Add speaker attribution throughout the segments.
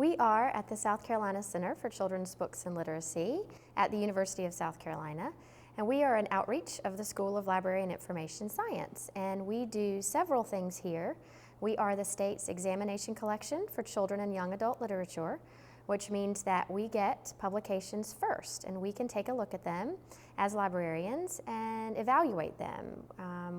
Speaker 1: We are at the South Carolina Center for Children's Books and Literacy at the University of South Carolina, and we are an outreach of the School of Library and Information Science, and we do several things here. We are the state's examination collection for children and young adult literature, which means that we get publications first, and we can take a look at them as librarians and evaluate them.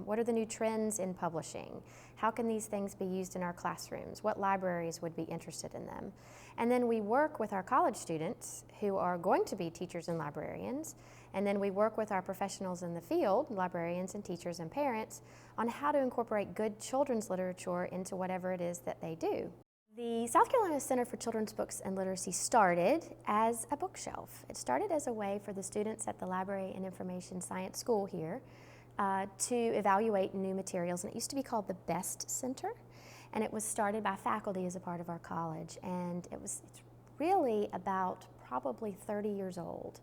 Speaker 1: What are the new trends in publishing? How can these things be used in our classrooms? What libraries would be interested in them? And then we work with our college students who are going to be teachers and librarians, and then we work with our professionals in the field, librarians and teachers and parents, on how to incorporate good children's literature into whatever it is that they do. The South Carolina Center for Children's Books and Literacy started as a bookshelf. It started as a way for the students at the Library and Information Science School here to evaluate new materials, and it used to be called the BEST Center, and it was started by faculty as a part of our college, and it's really about probably 30 years old.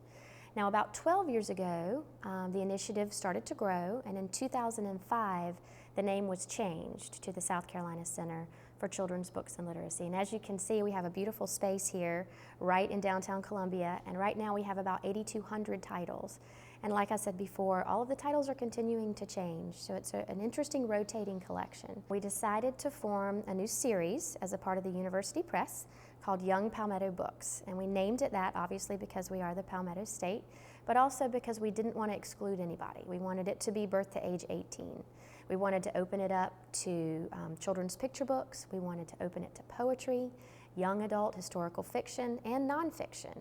Speaker 1: Now, about 12 years ago, the initiative started to grow, and in 2005, the name was changed to the South Carolina Center for Children's Books and Literacy. And as you can see, we have a beautiful space here right in downtown Columbia, and right now we have about 8,200 titles. And like I said before, all of the titles are continuing to change, so it's an interesting rotating collection. We decided to form a new series as a part of the University Press called Young Palmetto Books, and we named it that obviously because we are the Palmetto State, but also because we didn't want to exclude anybody. We wanted it to be birth to age 18. We wanted to open it up to children's picture books. We wanted to open it to poetry, young adult historical fiction, and nonfiction.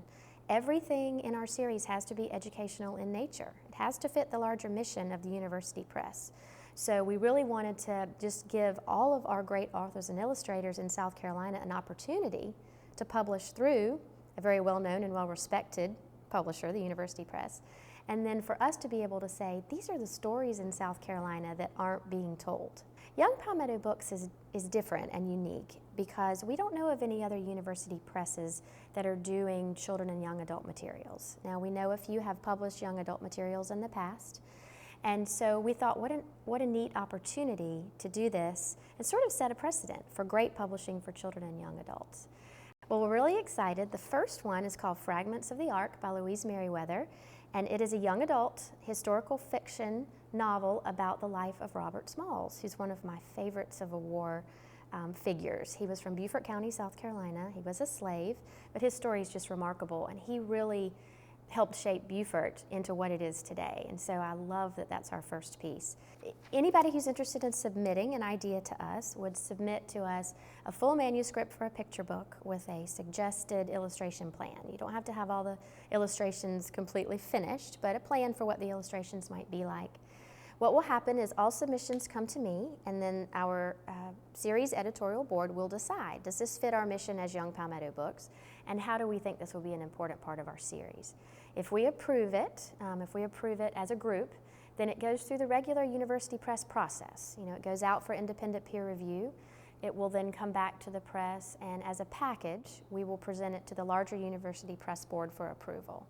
Speaker 1: Everything in our series has to be educational in nature. It has to fit the larger mission of the University Press. So we really wanted to just give all of our great authors and illustrators in South Carolina an opportunity to publish through a very well-known and well-respected publisher, the University Press, and then for us to be able to say, these are the stories in South Carolina that aren't being told. Young Palmetto Books is different and unique because we don't know of any other university presses that are doing children and young adult materials. Now, we know a few have published young adult materials in the past, and so we thought, what a neat opportunity to do this and sort of set a precedent for great publishing for children and young adults. Well, we're really excited. The first one is called Fragments of the Ark by Louise Merriweather, and it is a young adult historical fiction novel about the life of Robert Smalls, who's one of my favorite Civil War figures. He was from Beaufort County, South Carolina. He was a slave, but his story is just remarkable, and he really helped shape Beaufort into what it is today, and so I love that that's our first piece. Anybody who's interested in submitting an idea to us would submit to us a full manuscript for a picture book with a suggested illustration plan. You don't have to have all the illustrations completely finished, but a plan for what the illustrations might be like. What will happen is all submissions come to me, and then our series editorial board will decide, does this fit our mission as Young Palmetto Books, and how do we think this will be an important part of our series? If we approve it as a group, then it goes through the regular University Press process. You know, it goes out for independent peer review. It will then come back to the press, and as a package, we will present it to the larger University Press Board for approval.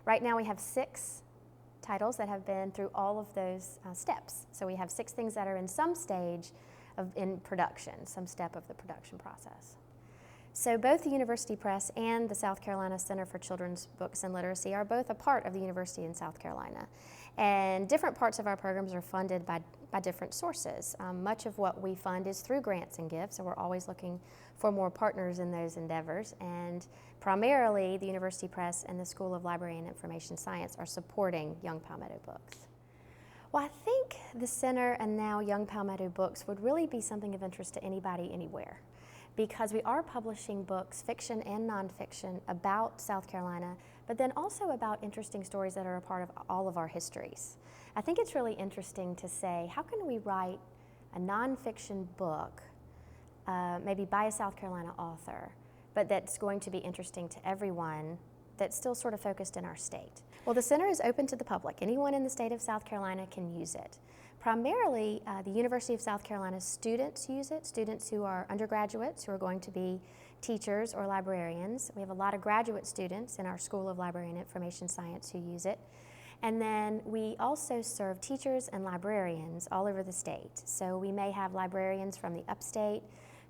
Speaker 1: Right now we have 6 titles that have been through all of those steps. So we have 6 things that are in some stage in production, some step of the production process. So both the University Press and the South Carolina Center for Children's Books and Literacy are both a part of the university in South Carolina. And different parts of our programs are funded by different sources. Much of what we fund is through grants and gifts, so we're always looking for more partners in those endeavors. And primarily, the University Press and the School of Library and Information Science are supporting Young Palmetto Books. Well, I think the center and now Young Palmetto Books would really be something of interest to anybody, anywhere, because we are publishing books, fiction and nonfiction, about South Carolina, but then also about interesting stories that are a part of all of our histories. I think it's really interesting to say, how can we write a nonfiction book, maybe by a South Carolina author, but that's going to be interesting to everyone, that's still sort of focused in our state? Well, the center is open to the public. Anyone in the state of South Carolina can use it. Primarily, the University of South Carolina students use it, students who are undergraduates who are going to be teachers or librarians. We have a lot of graduate students in our School of Library and Information Science who use it. And then we also serve teachers and librarians all over the state. So we may have librarians from the upstate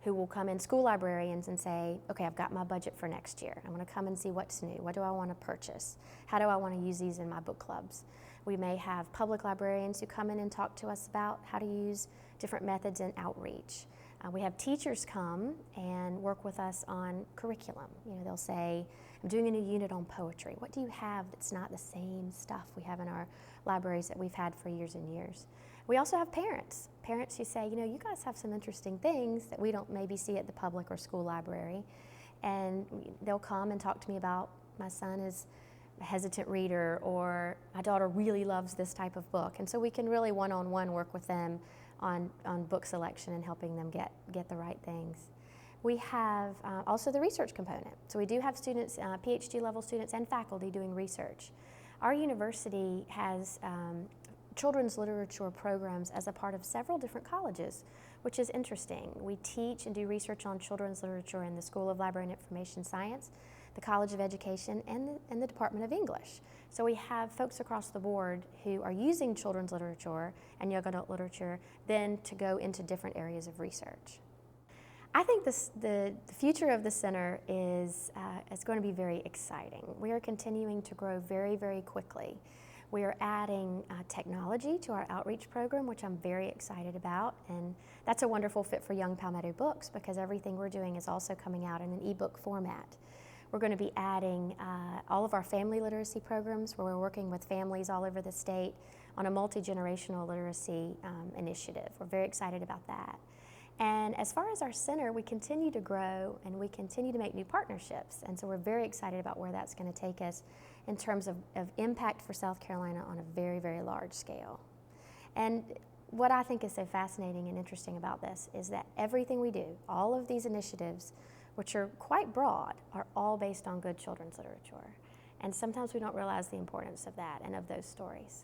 Speaker 1: who will come in, school librarians, and say, okay, I've got my budget for next year. I want to come and see what's new. What do I want to purchase? How do I want to use these in my book clubs? We may have public librarians who come in and talk to us about how to use different methods in outreach. We have teachers come and work with us on curriculum. You know, they'll say, I'm doing a new unit on poetry. What do you have that's not the same stuff we have in our libraries that we've had for years and years? We also have parents who say, you know, you guys have some interesting things that we don't maybe see at the public or school library. And they'll come and talk to me about, my son is a hesitant reader, or my daughter really loves this type of book. And so we can really one-on-one work with them on book selection and helping them get the right things. We have also the research component. So we do have students, PhD level students and faculty doing research. Our university has children's literature programs as a part of several different colleges, which is interesting. We teach and do research on children's literature in the School of Library and Information Science, the College of Education, and the Department of English. So we have folks across the board who are using children's literature and young adult literature then to go into different areas of research. I think the future of the center is going to be very exciting. We are continuing to grow very, very quickly. We are adding technology to our outreach program, which I'm very excited about, and that's a wonderful fit for Young Palmetto Books because everything we're doing is also coming out in an ebook format. We're going to be adding all of our family literacy programs where we're working with families all over the state on a multi-generational literacy initiative. We're very excited about that. And as far as our center, we continue to grow and we continue to make new partnerships. And so we're very excited about where that's going to take us in terms of impact for South Carolina on a very, very large scale. And what I think is so fascinating and interesting about this is that everything we do, all of these initiatives, which are quite broad, are all based on good children's literature. And sometimes we don't realize the importance of that and of those stories.